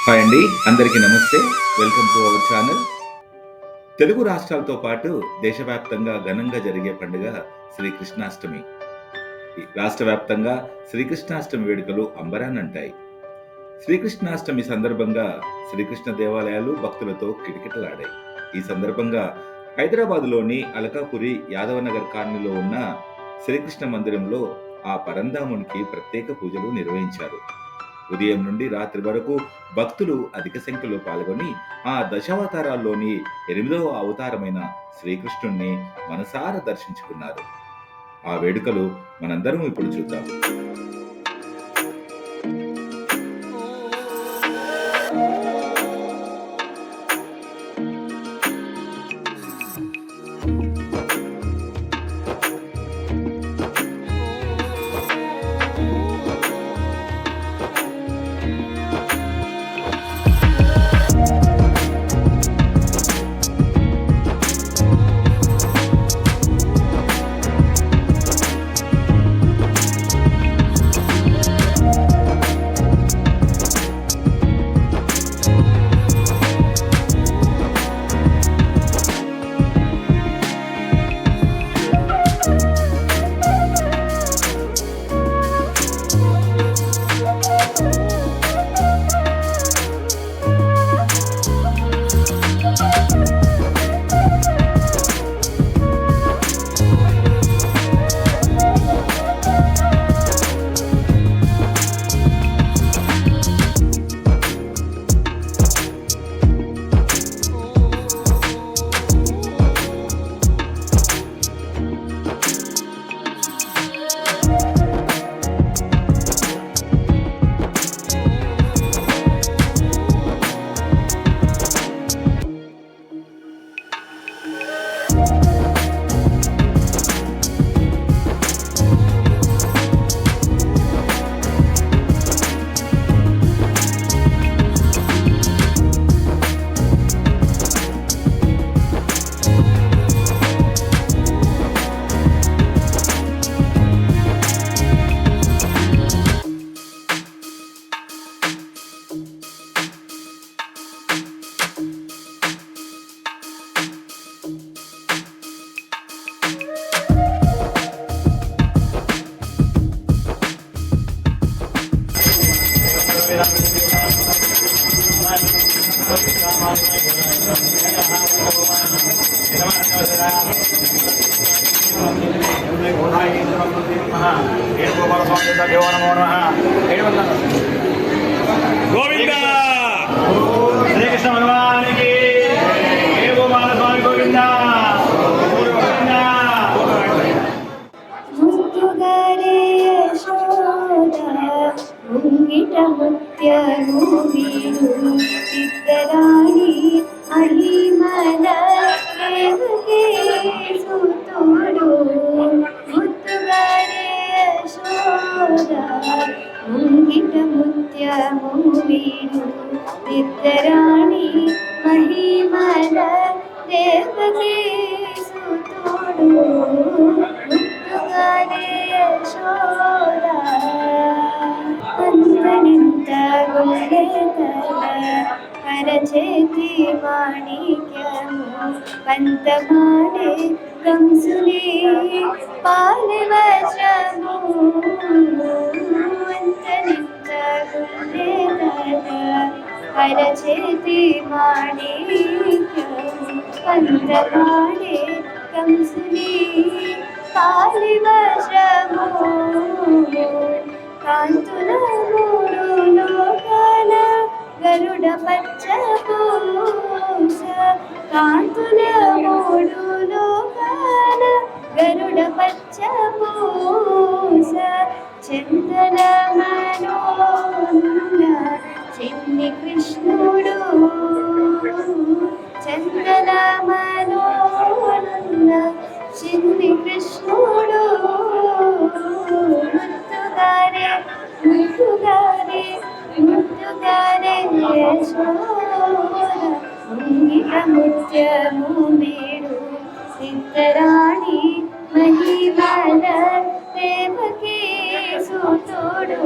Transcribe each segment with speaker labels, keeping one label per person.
Speaker 1: Hi అండి, అందరికీ నమస్తే. Welcome to our channel. Telugu రాష్ట్రాలతో పాటు దేశవ్యాప్తంగా ఘనంగా జరిగే పండుగ శ్రీకృష్ణాష్టమి. రాష్ట్ర వ్యాప్తంగా శ్రీకృష్ణాష్టమి వేడుకలు అంబరాన్నంటాయి. శ్రీకృష్ణాష్టమి సందర్భంగా శ్రీకృష్ణ దేవాలయాలు భక్తులతో కిటకిటలాడాయి. ఈ సందర్భంగా హైదరాబాద్లోని అలకాపురి యాదవనగర్ కాలనీలో ఉన్న శ్రీకృష్ణ మందిరంలో ఆ పరంధామునికి ప్రత్యేక పూజలు నిర్వహించారు. ఉదయం నుండి రాత్రి వరకు భక్తులు అధిక సంఖ్యలో పాల్గొని ఆ దశావతారాల్లోని 8వ అవతారమైన శ్రీకృష్ణుణ్ణి మనసారా దర్శించుకున్నారు. ఆ వేడుకలు మనందరం ఇప్పుడు చూద్దాం.
Speaker 2: గోవింద శ్రీకృష్ణ భగవానికి వేణుగోపాల స్వామి గోవింద.
Speaker 3: ముంగిట ముత్యము వీడు ఇద్దరాణి అహిమల సుతుడు ముత్తుగారే యశోద. ముంగిట ముత్యము వీడు ఇద్దరాణి మహిమల దేవకే సుతుడు ముత్తుగారే యశోద. అంతనింత గుళ్ళెతల అరచేతి మాణిక్యము పంతమాడే కంసుని పాలవశము. అంతనింత గుళ్ళెతల అరచేతి మాణిక్యము పంతమాడే కంసుని పాలవశము. కాంతుల మూడు లోకాల గరుడ పచ్చ పూస. కాంతుల మూడు లోకాల గరుడ పచ్చ పూస. చందన మనోన్న చిన్ని కృష్ణుడు. చందన మనోన్న చిన్ని కృష్ణుడు. ముత్తుగారే ముత్తుగారే ముత్తుగారే యశోద. ముంగిట ముత్యము వీడు ఇద్దరాణి మహిమల దేవకీ సుతుడు.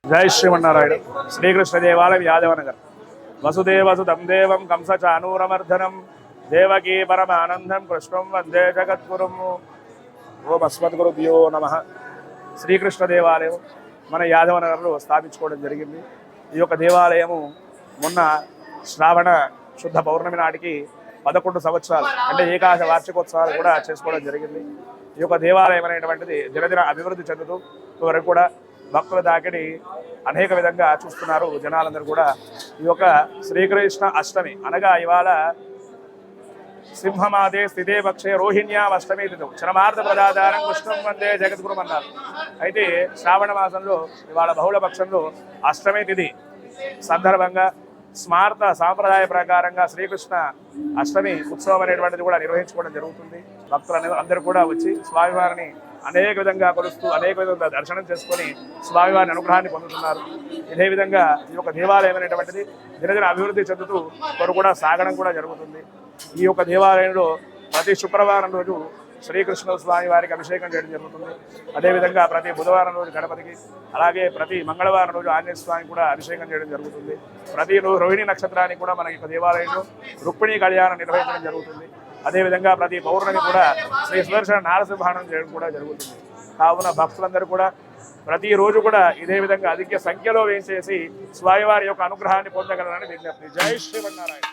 Speaker 4: జై శ్రీమన్నారాయణ. శ్రీకృష్ణ దేవాలయం, యాదవనగర్. వసుదేవసుతం దేవం కంసచానూరమర్ధనం దేవకీ పరమానందం కృష్ణం వందే జగద్గురుం. ఓం అస్మద్గురుభ్యో నమః. శ్రీకృష్ణ దేవాలయం మన యాదవనగర్లో స్థాపించుకోవడం జరిగింది. ఈ యొక్క దేవాలయము మొన్న శ్రావణ శుద్ధ పౌర్ణమి నాటికి 11 సంవత్సరాలు అంటే ఏకాదశ వార్షికోత్సవాలు కూడా చేసుకోవడం జరిగింది. ఈ యొక్క దేవాలయం అనేటువంటిది దినదిన అభివృద్ధి చెందుతూ వరకు కూడా భక్తుల దాకిడి అనేక విధంగా చూస్తున్నారు జనాలందరూ కూడా. ఈ యొక్క శ్రీకృష్ణ అష్టమి అనగా ఇవాళ సింహమాదే స్థితే పక్షే రోహిణ్యాం అష్టమి తిథి చరమార్థ ప్రదాదారం కృష్ణం వందే జగద్గురుం అన్నారు. అయితే శ్రావణ మాసంలో ఇవాళ బహుళ పక్షంలో అష్టమి తిథి సందర్భంగా స్మార్త సాంప్రదాయ ప్రకారంగా శ్రీకృష్ణ అష్టమి ఉత్సవం అనేటువంటిది కూడా నిర్వహించుకోవడం జరుగుతుంది. భక్తులు అందరూ కూడా వచ్చి స్వామివారిని అనేక విధంగా కొలుస్తూ అనేక విధంగా దర్శనం చేసుకొని స్వామివారిని అనుగ్రహాన్ని పొందుతున్నారు. ఇదే విధంగా ఈ యొక్క దేవాలయం అనేటువంటిది దినదిన అభివృద్ధి చెందుతూ వారు కూడా సాగడం కూడా జరుగుతుంది. ఈ యొక్క దేవాలయంలో ప్రతి శుక్రవారం రోజు శ్రీకృష్ణ స్వామి వారికి అభిషేకం చేయడం జరుగుతుంది. అదేవిధంగా ప్రతి బుధవారం రోజు గణపతికి, అలాగే ప్రతి మంగళవారం రోజు ఆంజనేయ స్వామికి కూడా అభిషేకం చేయడం జరుగుతుంది. ప్రతి రోహిణి నక్షత్రానికి కూడా మన యొక్క దేవాలయంలో రుక్మిణీ కళ్యాణం నిర్వహించడం జరుగుతుంది. అదేవిధంగా ప్రతి పౌర్ణమి కూడా శ్రీ సుదర్శన నారసింహానం చేయడం కూడా జరుగుతుంది. కావున భక్తులందరూ కూడా ప్రతిరోజు కూడా ఇదే విధంగా అధిక సంఖ్యలో వేయించేసి స్వామివారి యొక్క అనుగ్రహాన్ని పొందగలరని విజ్ఞప్తి. జై శ్రీమన్నారాయణ.